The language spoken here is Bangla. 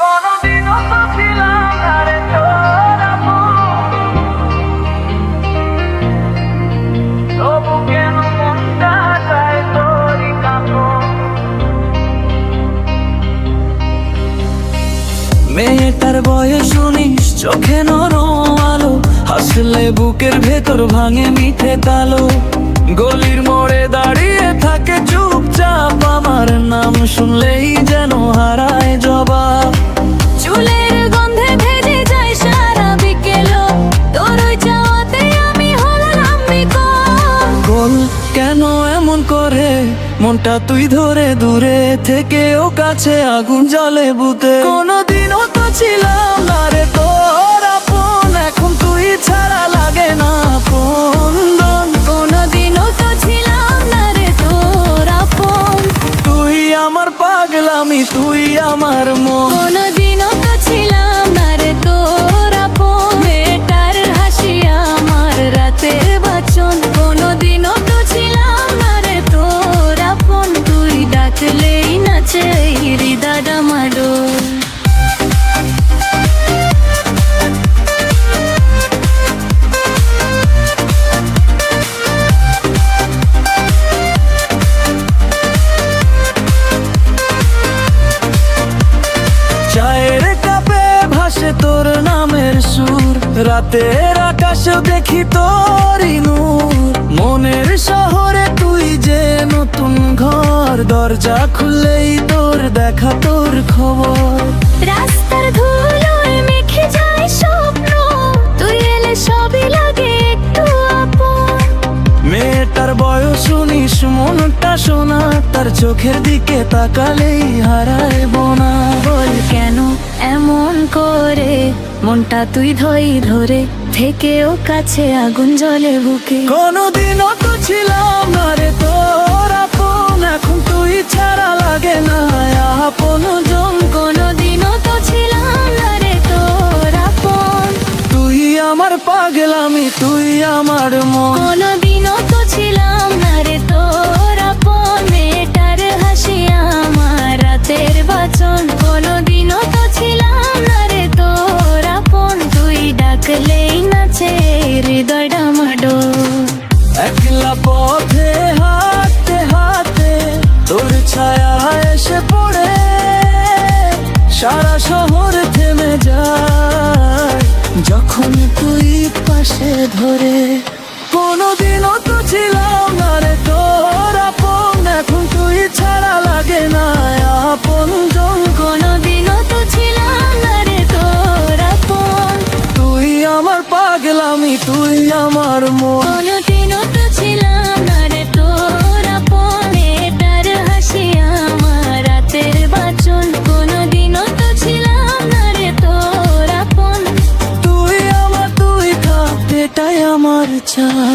কোনদিনও তো ছিলাম না রে তোর আপন, তবু কেন মনটা চায় তোরই কাছে। মেয়েটার বয়স 19, চোখে নরম আলো, হাসলে বুকের ভেতর ভাঙে মিঠে তালো। গলির মোড়ে দাঁড়িয়ে থাকে চুপচাপ, আমার নাম শুনলেই যেন হারায় জবাব। চুলের গন্ধে ভেজে যায় সারা বিকেল, তোর ওই চাওয়াতে আমি হলাম বিকল। বল কেন এমন করে মনটা তুই ধরে, দূরে থেকে ও কাছে আগুন জ্বলে বুতে। কোনদিনও তো ছিলাম না রে তোর আপন, এখন তুই ছাড়া লাগে না আপন। কোনদিনও তো ছিলাম না রে তোর আপন, তুই আমার পাগলামি, তুই আমার মন। কোনদিনও তো ছিলাম না রে তোর আপন, মেয়েটার হাসি আমার রাতের বাঁচন। কোনদিনও তো ছিলাম না রে তোর আপন, তুই ডাকলেই নাচে হৃদয় ডামাডোল। চায়ের কাপে ভাসে তোর নামের সুর, রাতের আকাশে দেখি তোরই নূর। মনের শহরে তুই যে নতুন ঘর, দরজা খুললেই তোর দেখা, তোর খবর। রাস্তার ধুলোয় মেখে যায় স্বপ্ন, তুই এলে সবই লাগে একটু আপন। মেয়েটার বয়স 19, মনটা সোনা, তার চোখের দিকে তাকালেই হারায় বোনা। বল কেন এমন করে মনটা তুই ধরে থেকেও কাছে আগুন জ্বলে বুকে। কোনদিনও তো ছিলাম না রে তোর আপন, এখন তুই ছাড়া লাগে না আপন জন। কোনদিনও তো ছিলাম না রে তোর আপন, তুই আমার পাগলামি, তুই আমার মন। কোনদিনও তো ছিলাম না রে তোর আপন, মেয়েটার হাসি আমার রাতের বাঁচন। কোনদিনও তো ছিলাম না রে তোর আপন, তুই ডাকলেই নাচে হৃদয় ডামাডোল। একলা পথে হাঁটতে হাঁটতে তোর ছায়া এসে পড়ে, সারা শহর থেমে যায় যখন তুই পাশে ধরে। কোনদিনও তো ছিলাম না রে তোর আপন, এখন তুই ছাড়া লাগে না আপন জন। কোনদিনও তো ছিলাম না রে তোর আপন, তুই আমার পাগলামি, তুই আমার মন। কোনদিনও তো ছিলাম না রে তোর আপন, মেয়েটার হাসি আমার রাতের বাঁচন। কোনদিনও তো ছিলাম না রে তোর আপন, তুই আমার, তুই থাক, এটাই আমার চাই।